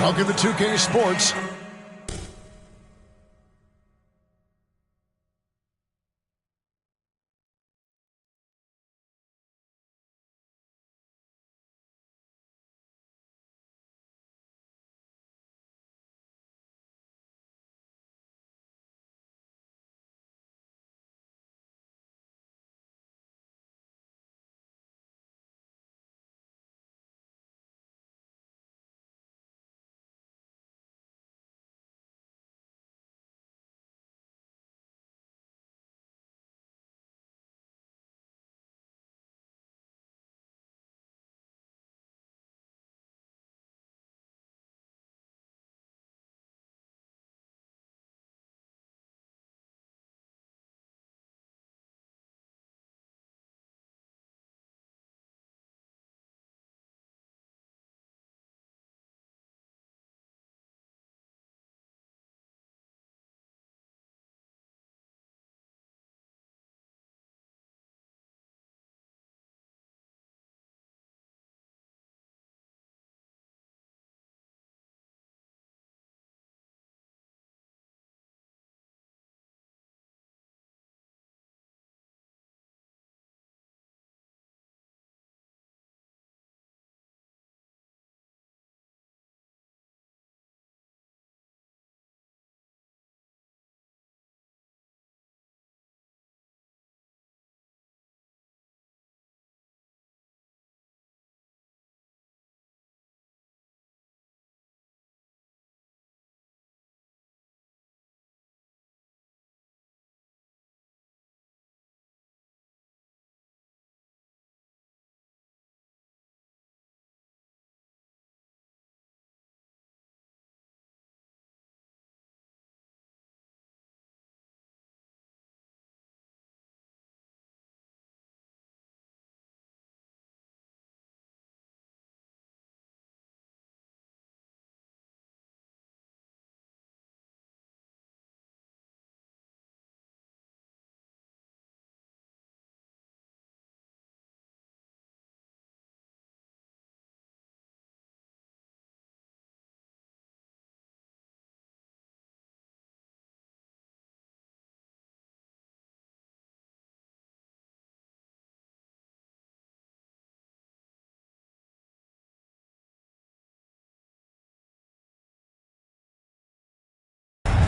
Welcome to 2K Sports.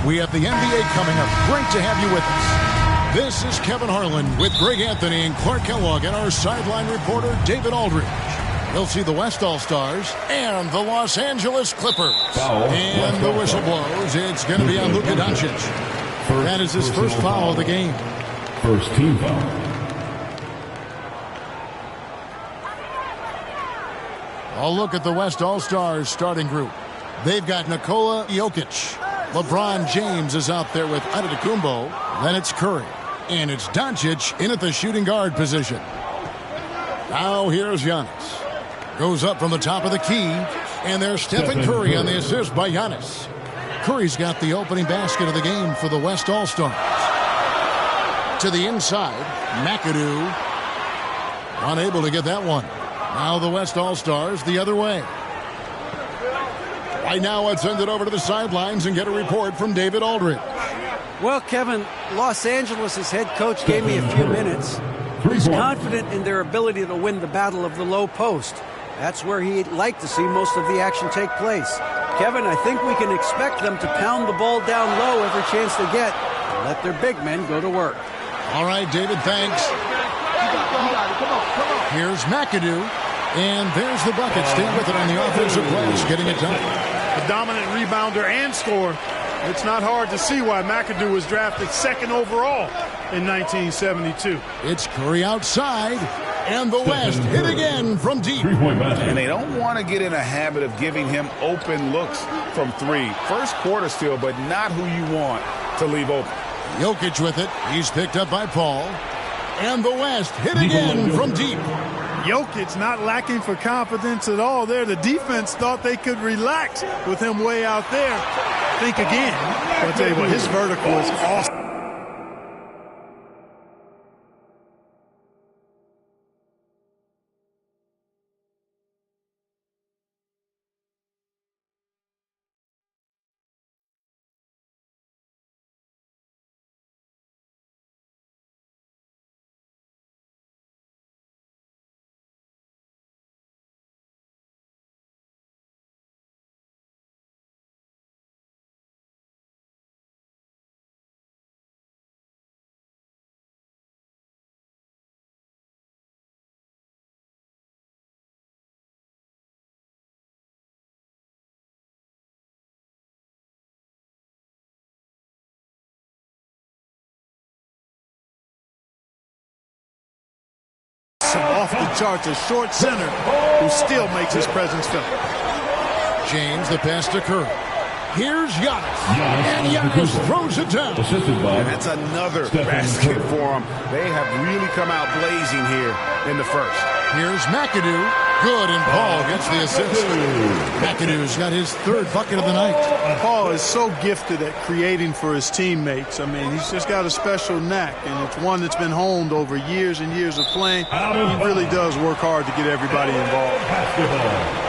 We have the NBA coming up. Great to have you with us. This is Kevin Harlan with Greg Anthony and Clark Kellogg and our sideline reporter, David Aldridge. We'll see the West All-Stars and the Los Angeles Clippers. And the whistle blows. It's going to be on Luka Doncic. That is his first foul of the game. First team foul. I'll look at the West All-Stars starting group. They've got Nikola Jokic. LeBron James is out there with Antetokounmpo. Then it's Curry. And it's Doncic in at the shooting guard position. Now here's Giannis. Goes up from the top of the key. And there's Stephen Curry on the assist by Giannis. Curry's got the opening basket of the game for the West All-Stars. To the inside, McAdoo. Unable to get that one. Now the West All-Stars the other way. Right now, let's send it over to the sidelines and get a report from David Aldridge. Well, Kevin, Los Angeles' head coach gave me a few minutes. He's confident in their ability to win the battle of the low post. That's where he'd like to see most of the action take place. Kevin, I think we can expect them to pound the ball down low every chance they get and let their big men go to work. All right, David, thanks. Here's McAdoo. And there's the bucket. Stay with it on the offensive glass, getting it done. A dominant rebounder and scorer. It's not hard to see why McAdoo was drafted second overall in 1972. It's Curry outside, and the West hit again from deep. And they don't want to get in a habit of giving him open looks from three. First quarter still, but not who you want to leave open. Jokic with it. He's picked up by Paul. And the West hit again from deep. Jokic not lacking for confidence at all there. The defense thought they could relax with him way out there. Think again. I'll tell you what, his vertical is awesome. off the charts. A short center who still makes his presence felt. James, the pass to Curry. Here's Giannis. And Giannis throws it down. And that's another basket for him. They have really come out blazing here in the first. Here's McAdoo. Good, and Paul gets the assist. McAdoo's got his third bucket of the night. Paul is so gifted at creating for his teammates. I mean, he's just got a special knack, and it's one that's been honed over years and years of playing. He really does work hard to get everybody involved.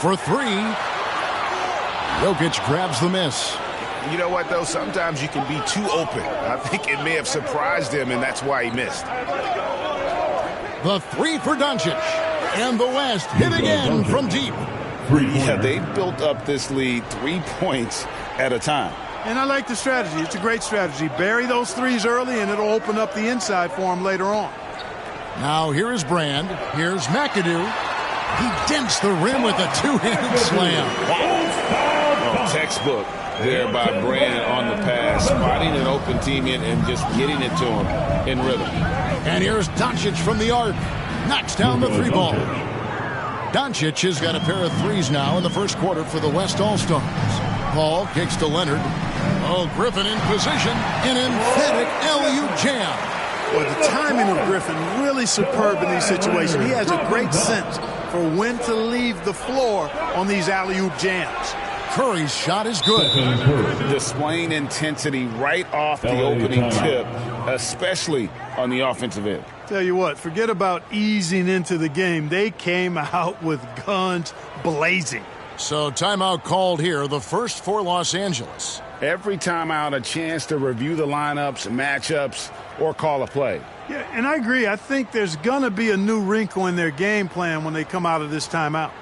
For three. Jokic grabs the miss. You know what, though? Sometimes you can be too open. I think it may have surprised him, and that's why he missed. The three for Doncic. And the West hit again from deep. Yeah, they built up this lead 3 points at a time. And I like the strategy. It's a great strategy. Bury those threes early, and it'll open up the inside for him later on. Now here is Brand. Here's McAdoo. He dents the rim with a two-handed slam. Oh, textbook there by Brand on the pass, spotting an open teammate and just getting it to him in rhythm. And here's Doncic from the arc. Knocks down the three ball. Doncic has got a pair of threes now in the first quarter for the West All-Stars. Paul kicks to Leonard. Oh, Griffin in position. An emphatic alley-oop jam. Well, the timing of Griffin really superb in these situations. He has a great sense for when to leave the floor on these alley-oop jams. Curry's shot is good. Displaying intensity right off the opening tip, especially on the offensive end. Tell you what, forget about easing into the game. They came out with guns blazing. So timeout called here, the first for Los Angeles. Every timeout, a chance to review the lineups, matchups, or call a play. Yeah, and I agree. I think there's going to be a new wrinkle in their game plan when they come out of this timeout.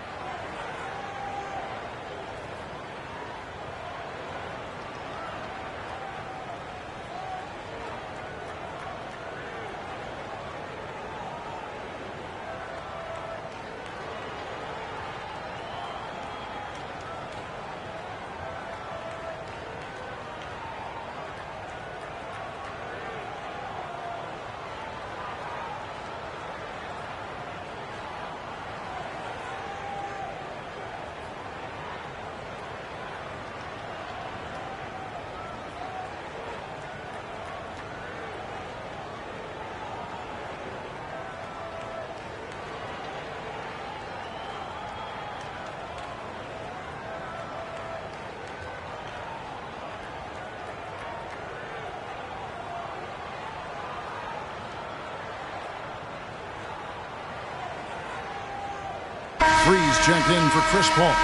checked in for Chris Paul.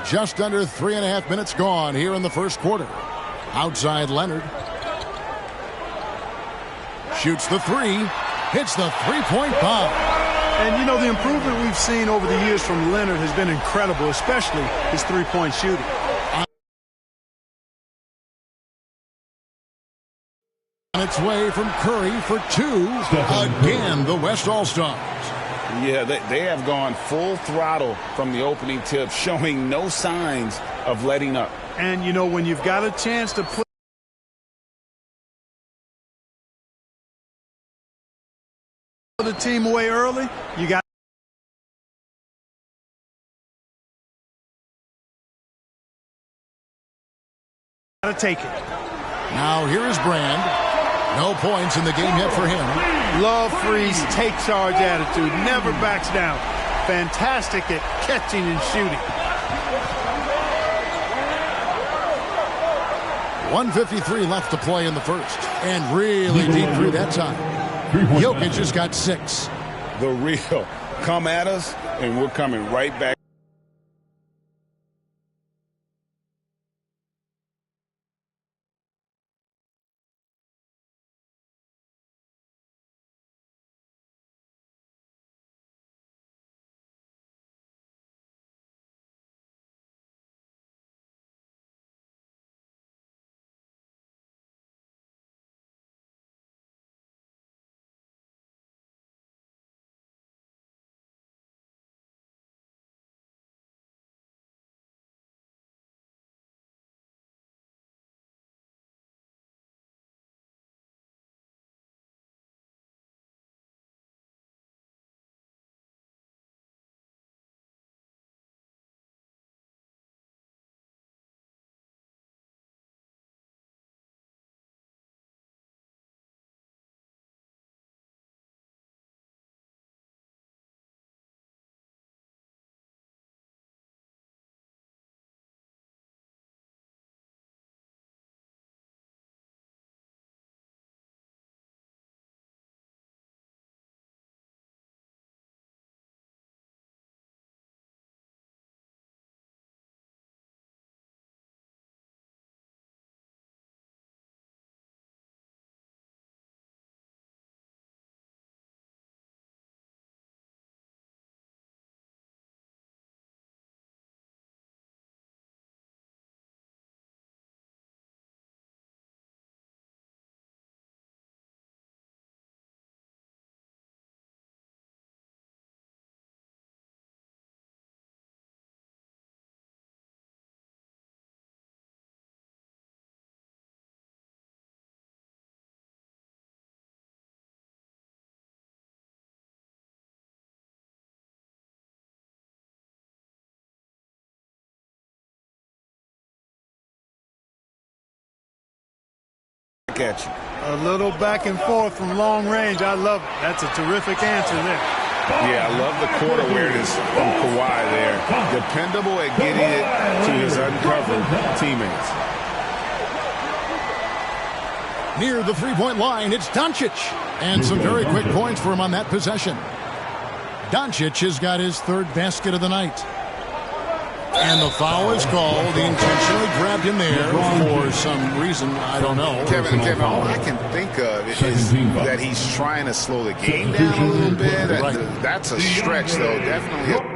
Just under 3.5 minutes gone here in the first quarter. Outside Leonard. Shoots the three. Hits the three-point bomb. And, you know, the improvement we've seen over the years from Leonard has been incredible, especially his three-point shooting. On its way from Curry for two. Again, the West All-Stars. Yeah, they have gone full throttle from the opening tip, showing no signs of letting up. And, you know, when you've got a chance to put the team away early, you got to take it. Now here is Brand. No points in the game yet for him. Love freeze, take charge attitude, never backs down. Fantastic at catching and shooting. 1:53 left to play in the first. And really deep through that time. Jokic just got 6. The real. Come at us, and we're coming right back. At you. A little back and forth from long range. I love it. That's a terrific answer there. Yeah, I love the court awareness from Kawhi there. Dependable at getting it to his uncovered teammates. Near the three-point line, it's Doncic. And some very quick points for him on that possession. Doncic has got his third basket of the night. And the foul is called. He intentionally grabbed him there for some reason. I don't know. Kevin, all I can think of is that he's trying to slow the game down a little bit. That's a stretch, though. Definitely.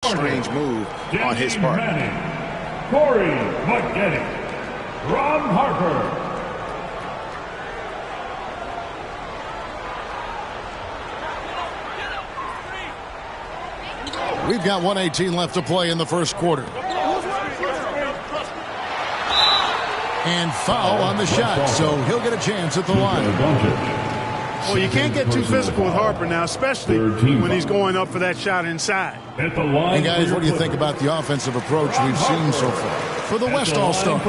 strange move on his part. Corey McGetty, Ron Harper. We've got 1:18 left to play in the first quarter. And foul on the shot, so he'll get a chance at the line. Well, you can't get too physical with Harper now, especially when he's going up for that shot inside. Hey, guys, what do you think about the offensive approach we've seen so far for the West All-Stars?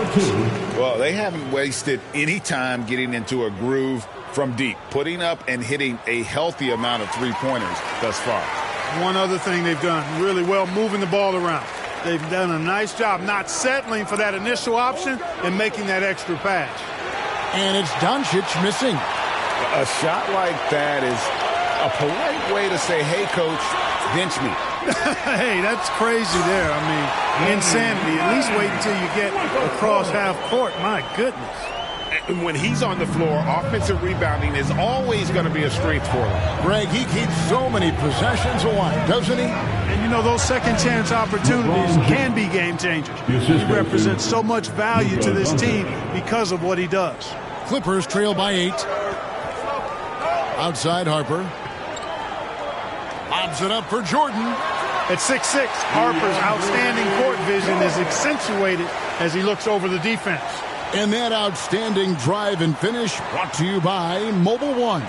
Well, they haven't wasted any time getting into a groove from deep, putting up and hitting a healthy amount of three-pointers thus far. One other thing they've done really well, moving the ball around. They've done a nice job not settling for that initial option and making that extra pass. And it's Doncic missing. A shot like that is a polite way to say, hey, coach, bench me. Hey, that's crazy there. I mean, insanity. At least wait until you get across half court. My goodness. And when he's on the floor, offensive rebounding is always going to be a strength for him. Greg, he keeps so many possessions alive, doesn't he? And, you know, those second-chance opportunities can be game changers. He represents so much value to this team because of what he does. Clippers trail by 8. Outside Harper. Lobs it up for Jordan. At 6'6", Harper's outstanding court vision is accentuated as he looks over the defense. And that outstanding drive and finish brought to you by Mobile One.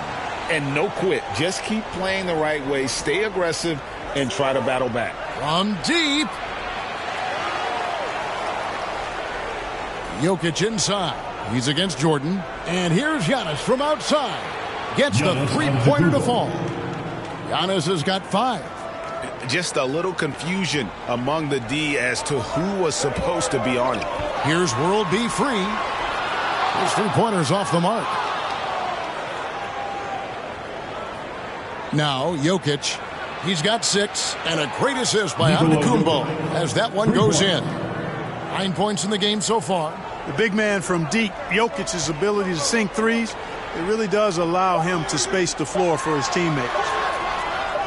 And no quit. Just keep playing the right way, stay aggressive, and try to battle back. From deep. Jokic inside. He's against Jordan. And here's Giannis from outside. Gets the three-pointer to fall. Giannis has got 5. Just a little confusion among the D as to who was supposed to be on it. Here's World B free. His three-pointers off the mark. Now, Jokic. He's got 6, and a great assist by Antetokounmpo as that one goes in. 9 points in the game so far. The big man from deep, Jokic's ability to sink threes, it really does allow him to space the floor for his teammates.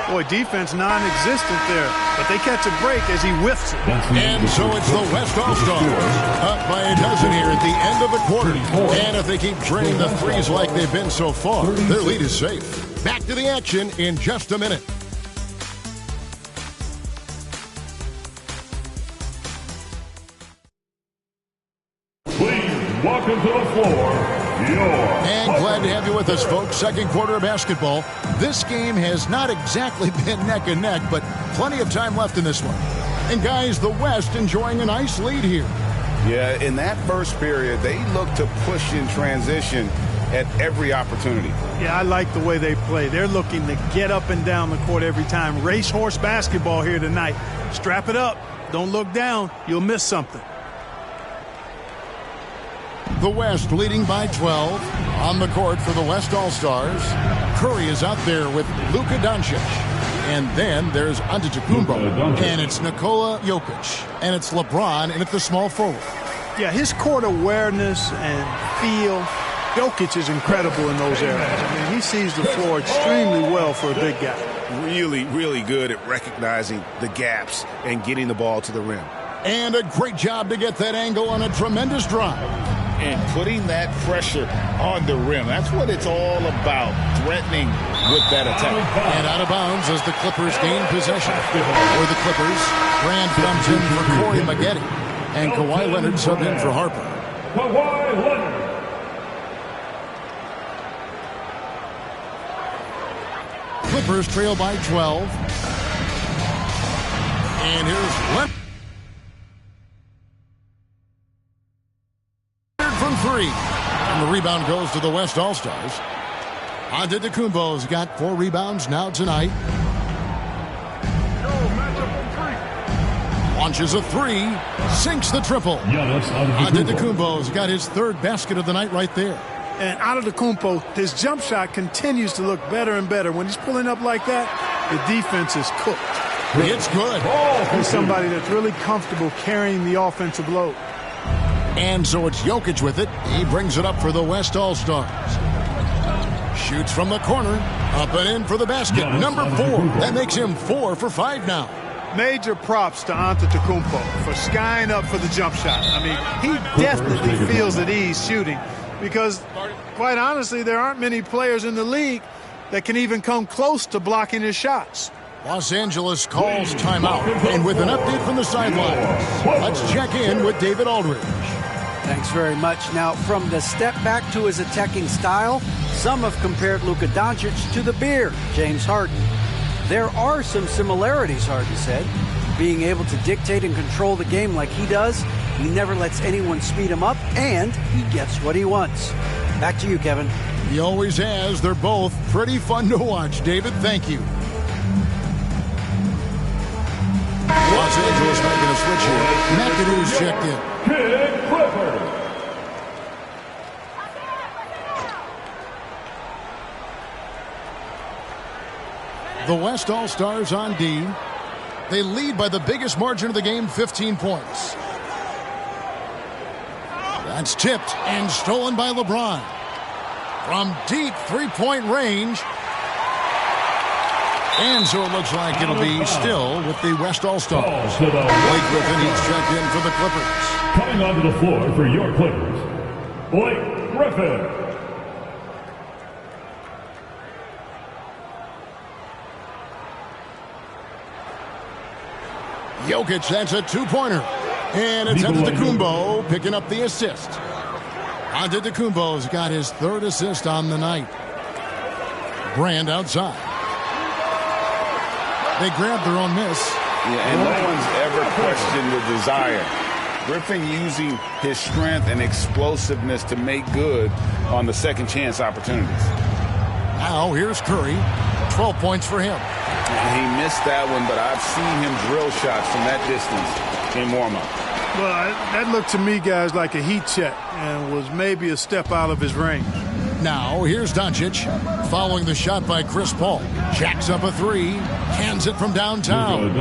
Boy, defense non-existent there, but they catch a break as he whiffs it. And so it's the West All-Stars up by a dozen here at the end of the quarter. And if they keep draining the threes like they've been so far, their lead is safe. Back to the action in just a minute. Please welcome to the floor. And glad to have you with us, folks. Second quarter of basketball. This game has not exactly been neck and neck, but plenty of time left in this one. And guys, the West enjoying a nice lead here. Yeah, in that first period, they look to push in transition at every opportunity. Yeah, I like the way they play. They're looking to get up and down the court every time. Racehorse basketball here tonight. Strap it up. Don't look down. You'll miss something. The West leading by 12. On the court for the West All-Stars, Curry is out there with Luka Doncic. And then there's Antetokounmpo. And it's Nikola Jokic. And it's LeBron in at the small forward. Yeah, his court awareness and feel. Jokic is incredible in those areas. I mean, he sees the floor extremely well for a big guy. Really, really good at recognizing the gaps and getting the ball to the rim. And a great job to get that angle on a tremendous drive. And putting that pressure on the rim. That's what it's all about, threatening with that attack. And out of bounds as the Clippers gain possession. For the Clippers, Grant comes in for Corey McGetty. And Kawhi Leonard subbed in for Harper. Kawhi Leonard. Clippers trail by 12. And here's Leonard. From 3. And the rebound goes to the West All-Stars. Antetokounmpo's got 4 rebounds now tonight. Launches a 3. Sinks the triple. Antetokounmpo's got his 3rd basket of the night right there. And Antetokounmpo, his jump shot continues to look better and better. When he's pulling up like that, the defense is cooked. It's good. He's somebody that's really comfortable carrying the offensive load. And so it's Jokic with it. He brings it up for the West All-Stars. Shoots from the corner. Up and in for the basket. Number 4. That makes him 4 for 5 now. Major props to Antetokounmpo for skying up for the jump shot. I mean, he definitely feels at ease shooting because, quite honestly, there aren't many players in the league that can even come close to blocking his shots. Los Angeles calls timeout, and with an update from the sidelines, let's check in with David Aldridge. Thanks very much. Now, from the step back to his attacking style, some have compared Luka Doncic to the Bear, James Harden. There are some similarities, Harden said. Being able to dictate and control the game like he does, he never lets anyone speed him up, and he gets what he wants. Back to you, Kevin. He always has. They're both pretty fun to watch. David, thank you. Los Angeles making a switch here. McAdoo's checked in. Kid Clifford. The West All-Stars on D. They lead by the biggest margin of the game, 15 points. That's tipped and stolen by LeBron. From deep three-point range. And so it looks like it'll be still with the West All-Stars. Blake Griffin, he's checked in for the Clippers. Coming onto the floor for your Clippers, Blake Griffin. Jokic, that's a two-pointer. And it's Antetokounmpo picking up the assist. Antetokounmpo's got his third assist on the night. Brand outside. They grabbed their own miss. Yeah, and no one's ever questioned the desire. Griffin using his strength and explosiveness to make good on the second chance opportunities. Now here's Curry. 12 points for him. And he missed that one, but I've seen him drill shots from that distance in warm-up. Well, that looked to me, guys, like a heat check and was maybe a step out of his range. Now here's Doncic following the shot by Chris Paul. Jacks up a three. Cans it from downtown.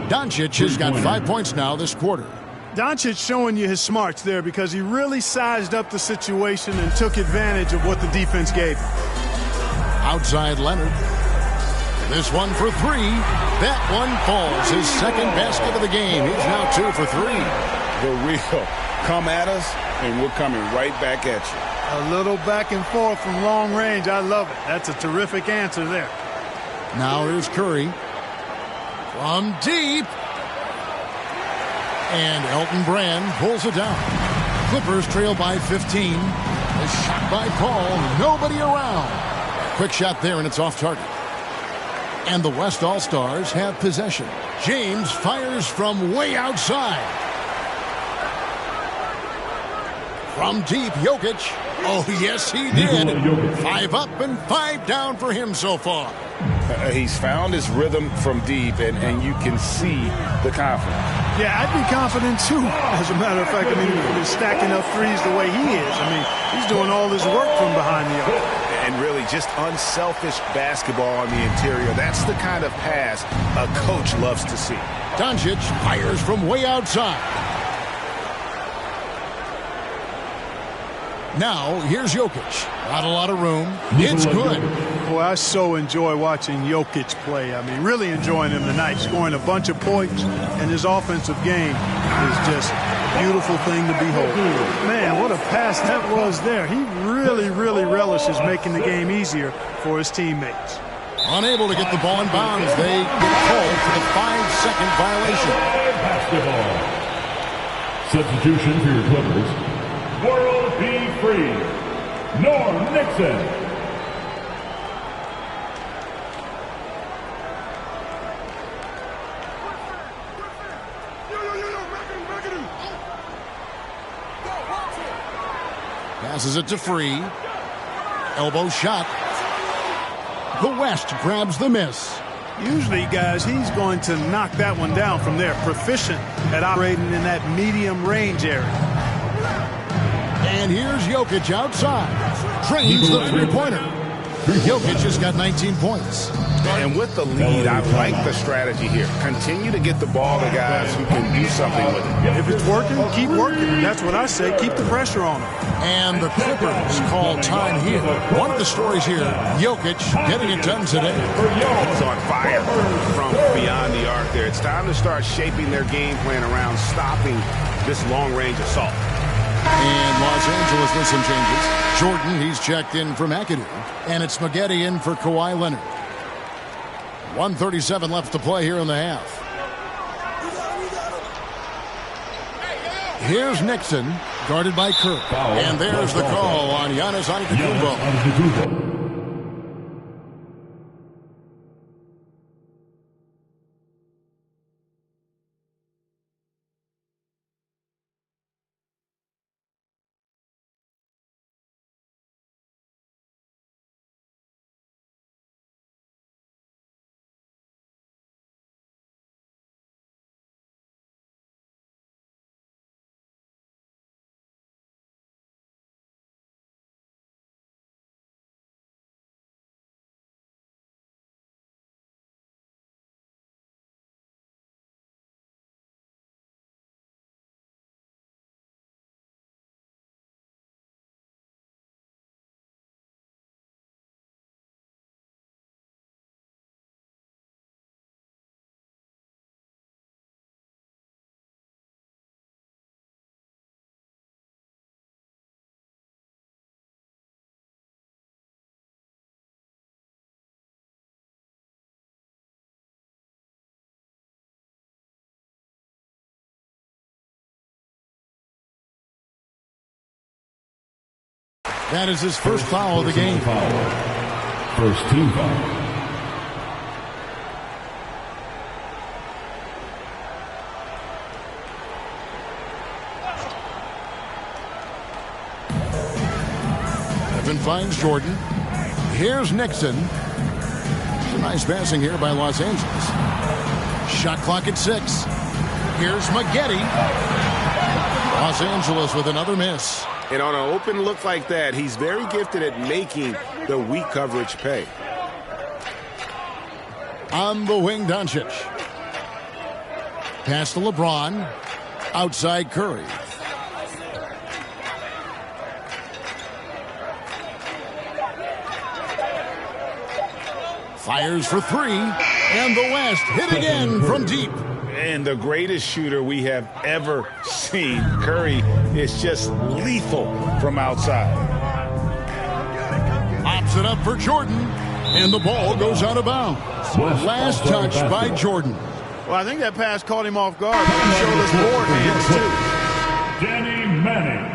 Doncic has got 5 points now this quarter. Doncic showing you his smarts there because he really sized up the situation and took advantage of what the defense gave him. Outside Leonard. This one for three. That one falls. His second basket of the game. He's now 2 for 3. The real come at us, and we're coming right back at you. A little back and forth from long range. I love it. That's a terrific answer there. Now here's Curry. From deep. And Elton Brand pulls it down. Clippers trail by 15. A shot by Paul. Nobody around. Quick shot there, and it's off target. And the West All-Stars have possession. James fires from way outside. From deep, Jokic. Oh, yes, he did. 5 up and 5 down for him so far. He's found his rhythm from deep, and you can see the confidence. Yeah, I'd be confident, too. As a matter of fact, I mean, he's stacking up threes the way he is. I mean, he's doing all this work from behind the arc. And really just unselfish basketball on the interior. That's the kind of pass a coach loves to see. Doncic fires from way outside. Now, here's Jokic. Not a lot of room. It's good. Boy, I so enjoy watching Jokic play. I mean, really enjoying him tonight, scoring a bunch of points, and his offensive game is just a beautiful thing to behold. Man, what a pass that was there. He really, really relishes making the game easier for his teammates. Unable to get the ball in bounds. They get called for the 5-second violation. Basketball. Substitution for your Clippers. World be free. Norm Nixon. Passes it to Free. Elbow shot. The West grabs the miss. Usually, guys, he's going to knock that one down from there. Proficient at operating in that medium range area. And here's Jokic outside. Drains the three-pointer. Jokic has got 19 points. And with the lead, I like the strategy here. Continue to get the ball to guys who can do something with it. If it's working, keep working. That's what I say. Keep the pressure on them. And the Clippers call time here. One of the stories here, Jokic getting it done today. He's on fire from beyond the arc there. It's time to start shaping their game plan around stopping this long-range assault. And Los Angeles with some changes. Jordan, he's checked in for McAdoo. And it's Spaghetti in for Kawhi Leonard. 1:37 left to play here in the half. Here's Nixon, guarded by Kirk. And there's the call on Giannis Antetokounmpo. That is his first foul of the game. First team foul. Evan finds Jordan. Here's Nixon. Some nice passing here by Los Angeles. Shot clock at 6. Here's Spaghetti. Los Angeles with another miss. And on an open look like that, he's very gifted at making the weak coverage pay. On the wing, Doncic. Pass to LeBron. Outside Curry. Fires for 3. And the West hit again from deep. And the greatest shooter we have ever seen. Curry is just lethal from outside. Pops it up for Jordan. And the ball goes out of bounds. Last touch by Jordan. Well, I think that pass caught him off guard. But he showed us board hands, too. Danny Manning.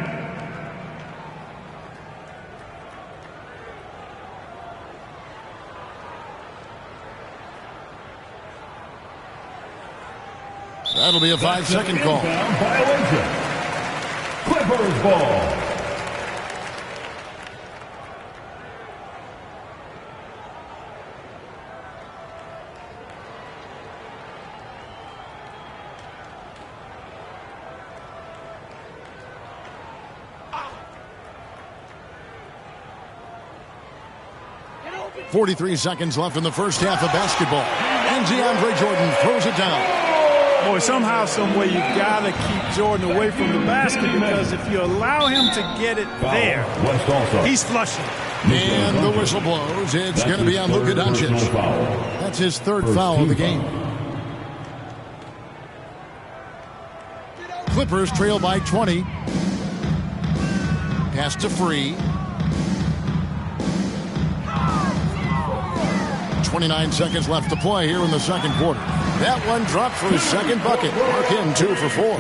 That'll be a 5-second call. Violation. Clippers ball. .43 seconds left in the first half of basketball. And DeAndre Jordan throws it down. Boy, somehow, some way, you got to keep Jordan away from the basket, because if you allow him to get it there, he's flushing. And the whistle blows. It's going to be on Luka Doncic. That's his third foul of the game. Clippers trail by 20. Pass to Free. 29 seconds left to play here in the second quarter. That one dropped for his second bucket. Mark him 2 for 4.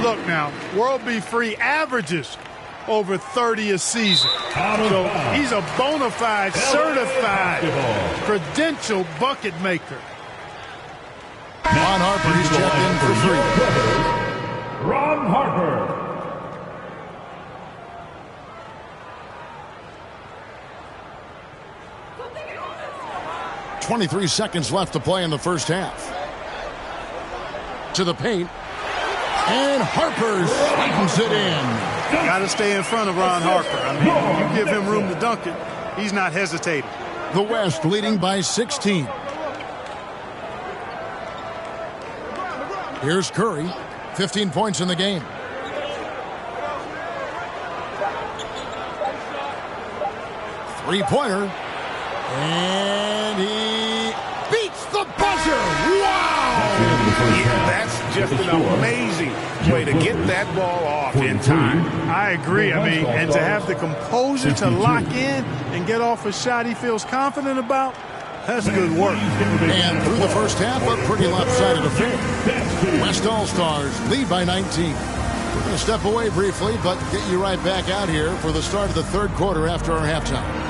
Look now, World B. Free averages over 30 a season. So he's a bona fide, certified, credentialed bucket maker. Ron Harper, he's checked in for 3. Ron Harper. 23 seconds left to play in the first half. To the paint. And Harper slams it in. Got to stay in front of Ron Harper. I mean, when you give him room to dunk it, he's not hesitating. The West leading by 16. Here's Curry. 15 points in the game. Three-pointer. And he beats the buzzer. Wow! Yeah, that's just an amazing way to get that ball off in time. I agree. I mean, and to have the composure to lock in and get off a shot he feels confident about, that's good work. And through the first half, a pretty lopsided affair. West All-Stars lead by 19. We're going to step away briefly, but get you right back out here for the start of the third quarter after our halftime.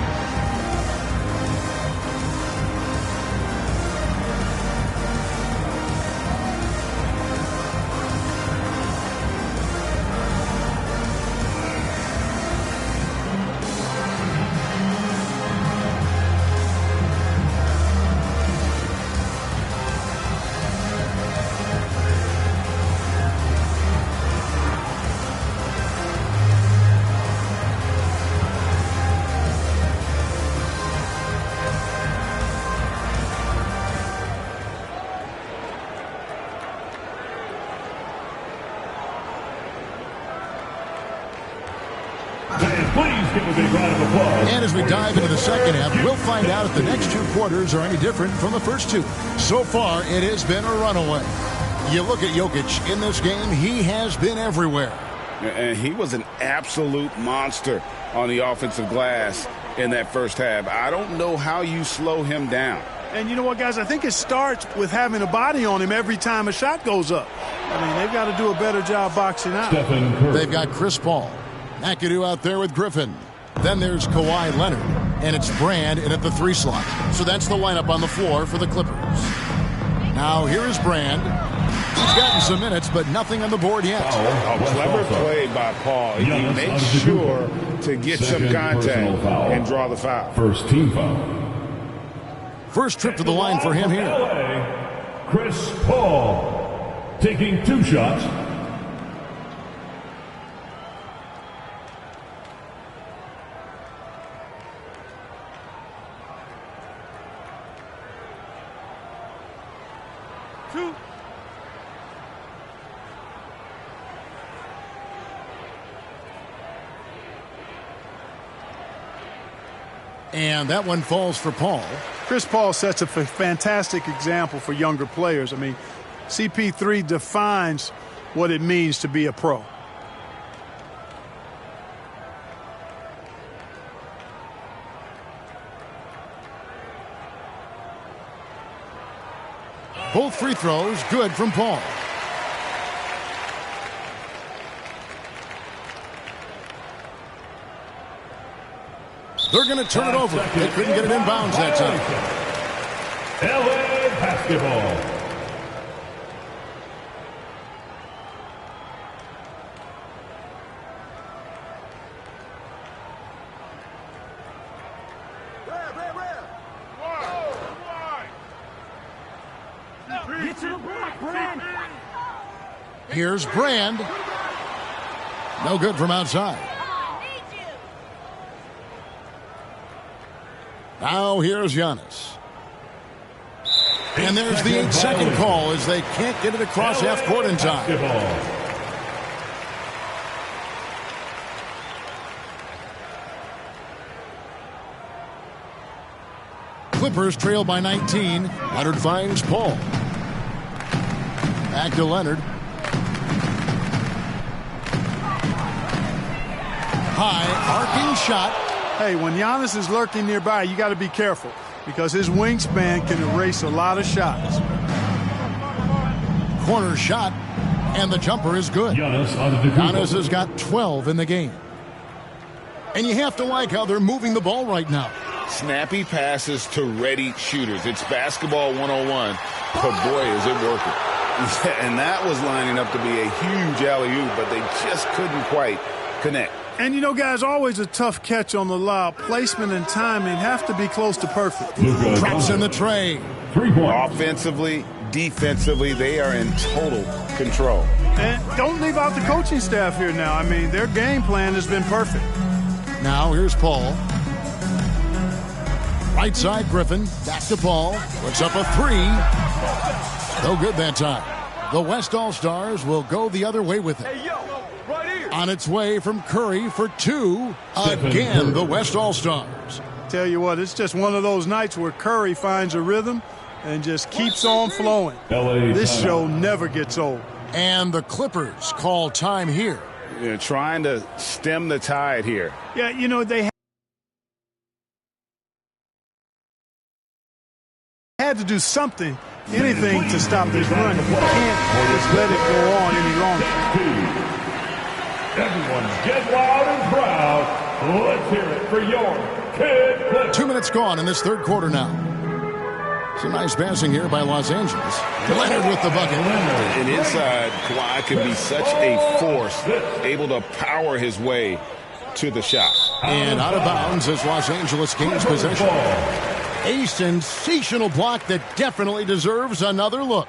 And as we dive into the second half, we'll find out if the next two quarters are any different from the first two. So far, it has been a runaway. You look at Jokic in this game, he has been everywhere. And he was an absolute monster on the offensive glass in that first half. I don't know how you slow him down. And you know what, guys? I think it starts with having a body on him every time a shot goes up. I mean, they've got to do a better job boxing out. They've got Chris Paul. McAdoo out there with Griffin. Then there's Kawhi Leonard. And it's Brand in at the 3 slot. So that's the lineup on the floor for the Clippers. Now here is Brand. He's gotten some minutes, but nothing on the board yet. Clever play by Paul. He makes sure to get some contact and draw the foul. First team foul. First trip to the line for him here. LA, Chris Paul taking 2 shots. And that one falls for Paul. Chris Paul sets a fantastic example for younger players. I mean, CP3 defines what it means to be a pro. Both free throws good from Paul. They're going to turn it over. They couldn't get it inbounds that time. LA basketball. Here's Brand. No good from outside. Now here's Giannis. And there's the 8-second call as they can't get it across half court in time. Clippers trail by 19. Leonard finds Paul. Back to Leonard. High arcing shot. Hey, when Giannis is lurking nearby, you got to be careful because his wingspan can erase a lot of shots. Corner shot, and the jumper is good. Giannis has got 12 in the game. And you have to like how they're moving the ball right now. Snappy passes to ready shooters. It's basketball 101, but boy, is it working. And that was lining up to be a huge alley-oop, but they just couldn't quite connect. And, you know, guys, always a tough catch on the lob. Placement and timing have to be close to perfect. Drops in the tray. 3-point. Offensively, defensively, they are in total control. And don't leave out the coaching staff here now. I mean, their game plan has been perfect. Now here's Paul. Right side, Griffin. Back to Paul. Puts up a three. No good that time. The West All-Stars will go the other way with it. On its way from Curry for two. Again, the West All-Stars. Tell you what, it's just one of those nights where Curry finds a rhythm and just keeps on flowing. This show never gets old. And the Clippers call time here. They're trying to stem the tide here. Yeah, you know, they had to do something, anything to stop this run. You can't just let it go on any longer. Everyone get loud and proud. Let's hear it for your Kid Clippers. 2 minutes gone in this third quarter now. Some nice passing here by Los Angeles. Leonard with the bucket. And inside, Kawhi can be such a force, able to power his way to the shot. And out of bounds as Los Angeles gains possession. A sensational block that definitely deserves another look.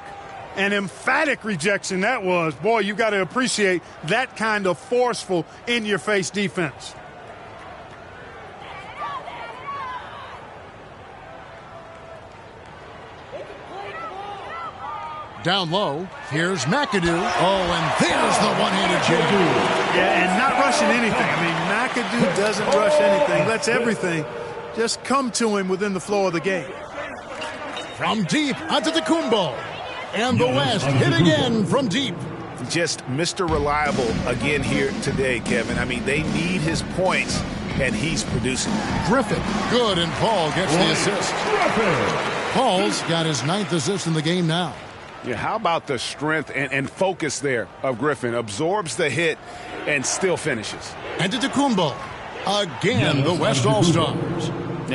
An emphatic rejection that was. Boy, you got to appreciate that kind of forceful, in-your-face defense. Down low, here's McAdoo. Oh, and there's the one-handed jam. Yeah, and not rushing anything. I mean, McAdoo doesn't rush anything. Lets everything just come to him within the flow of the game. From deep onto the Kumbo. And the West hit again from deep. Just Mr. Reliable again here today, Kevin. I mean, they need his points, and he's producing. Griffin, good, and Paul gets the assist. Paul's got his 9th assist in the game now. Yeah, how about the strength and focus there of Griffin? Absorbs the hit and still finishes. And to Kumbo. Again, the West All-Stars.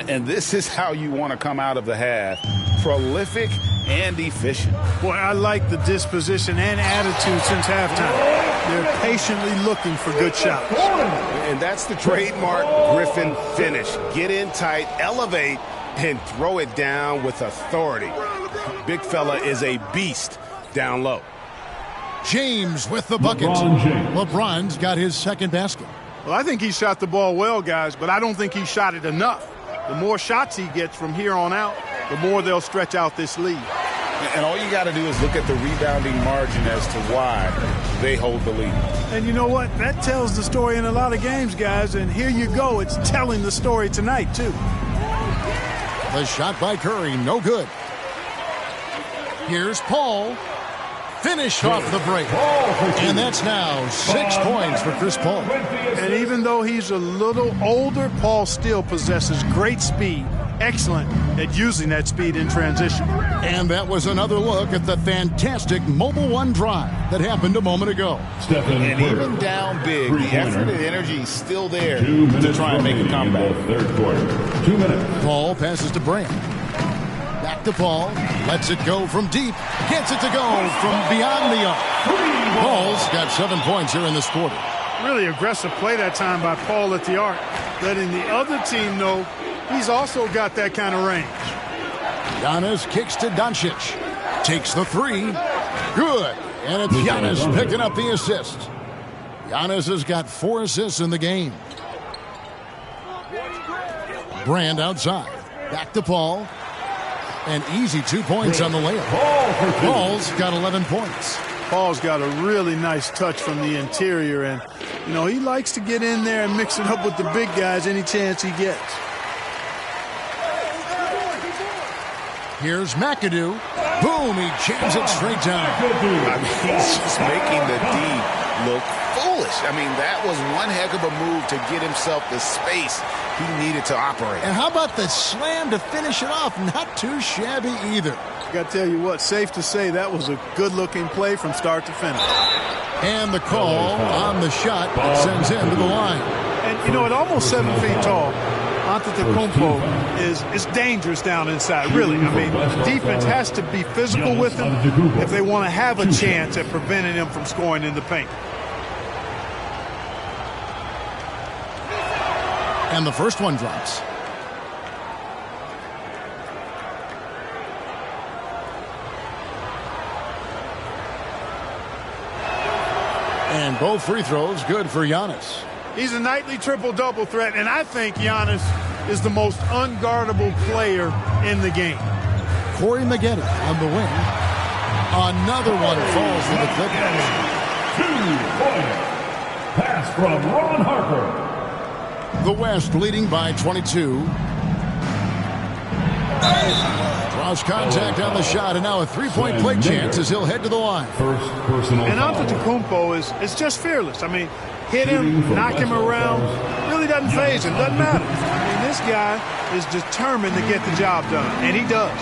And this is how you want to come out of the half. Prolific and efficient. Boy, I like the disposition and attitude since halftime. They're patiently looking for good shots. And that's the trademark Griffin finish. Get in tight, elevate, and throw it down with authority. Big fella is a beast down low. James with the bucket. LeBron's got his second basket. Well, I think he shot the ball well, guys, but I don't think he shot it enough. The more shots he gets from here on out, the more they'll stretch out this lead. And all you got to do is look at the rebounding margin as to why they hold the lead. And you know what? That tells the story in a lot of games, guys, and here you go. It's telling the story tonight, too. The shot by Curry, no good. Here's Paul. Finished off the break. And that's now 6 points for Chris Paul. And even though he's a little older, Paul still possesses great speed. Excellent at using that speed in transition. And that was another look at the fantastic Mobile One drive that happened a moment ago. And even down big, the effort and energy is still there to try and make a comeback. Third quarter. 2 minutes. Paul passes to Brand. Back to Paul. Lets it go from deep. Gets it to go from beyond the arc. Paul's got 7 points here in this quarter. Really aggressive play that time by Paul at the arc, letting the other team know he's also got that kind of range. Giannis kicks to Doncic. Takes the three. Good. And it's Giannis picking up the assist. Giannis has got 4 assists in the game. Brand outside. Back to Paul. An easy 2 points on the layup. Paul's got 11 points. Paul's got a really nice touch from the interior, and, you know, he likes to get in there and mix it up with the big guys any chance he gets. Here's McAdoo. Boom, he jams it straight down. I mean, he's just making the D look foolish. I mean, that was one heck of a move to get himself the space he needed to operate. And how about the slam to finish it off? Not too shabby either. I got to tell you what, safe to say that was a good-looking play from start to finish. And the call on the shot that sends him to the line. And, you know, at almost 7 feet tall, Antetokounmpo is dangerous down inside, really. I mean, defense has to be physical with him if they want to have a chance at preventing him from scoring in the paint. And the first one drops. And both free throws good for Giannis. He's a nightly triple-double threat, and I think Giannis is the most unguardable player in the game. Corey Maggette on the wing. Another one falls to the Clippers. 2-point pass from Ron Harper. The West leading by 22. Cross contact on the shot, and now a three-point play chance as he'll head to the line. First personal And foul. Antetokounmpo is just fearless. I mean, hit him, knock him around, really doesn't faze him, doesn't matter. I mean, this guy is determined to get the job done, and he does.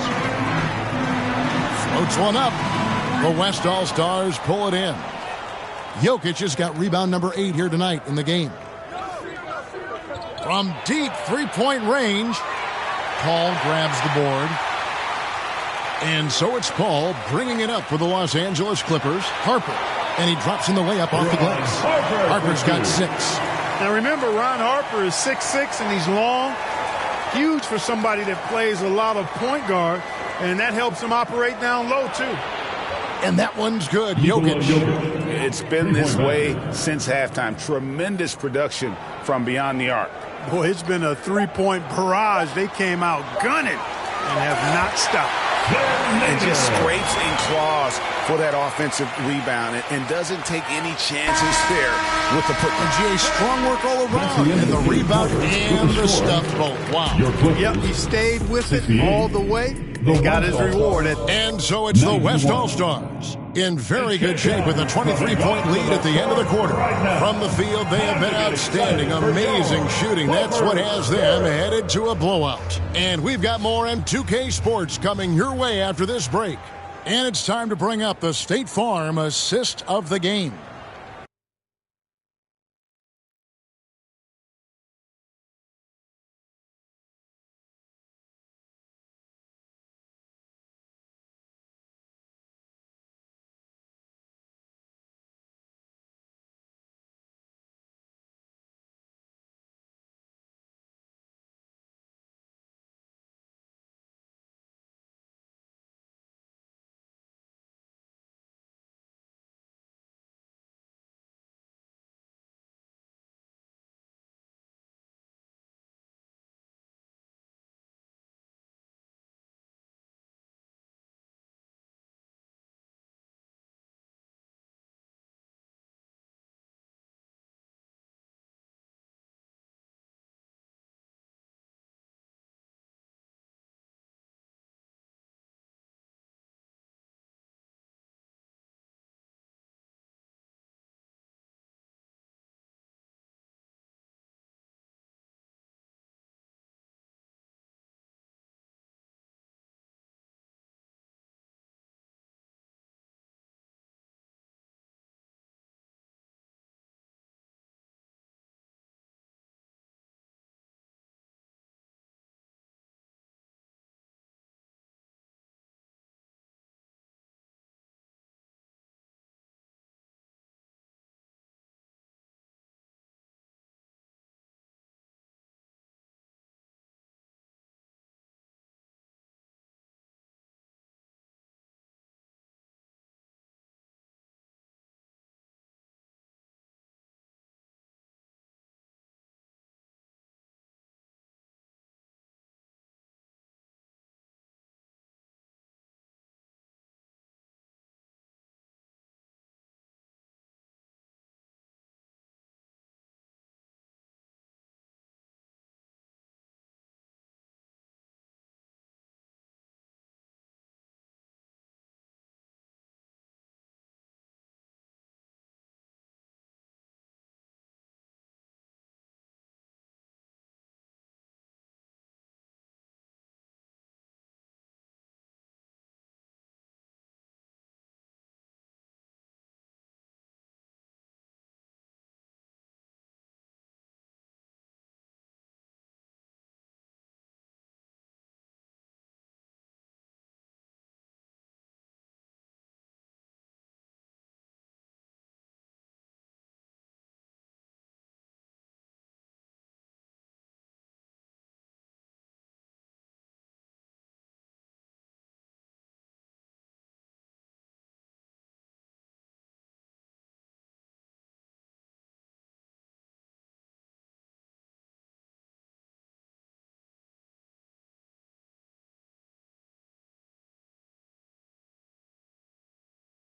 Floats one up. The West All-Stars pull it in. Jokic has got rebound number 8 here tonight in the game. From deep three-point range, Paul grabs the board. And so it's Paul bringing it up for the Los Angeles Clippers. Harper. And he drops in the layup off the glass. Harper's got 6. Now remember, Ron Harper is 6'6", and he's long. Huge for somebody that plays a lot of point guard. And that helps him operate down low, too. And that one's good. Jokic. It's been this way since halftime. Tremendous production from beyond the arc. Boy, it's been a three-point barrage. They came out gunning and have not stopped. And just scrapes and claws for that offensive rebound and doesn't take any chances there with the putback. GA, strong work all around. And the rebound and the stuff both. Wow. Yep, he stayed with it all the way. He got his reward. And so it's the West All-Stars in very good shape with a 23-point lead at the end of the quarter. From the field, they have been outstanding, amazing shooting. That's what has them headed to a blowout. And we've got more M2K Sports coming your way after this break. And it's time to bring up the State Farm assist of the game.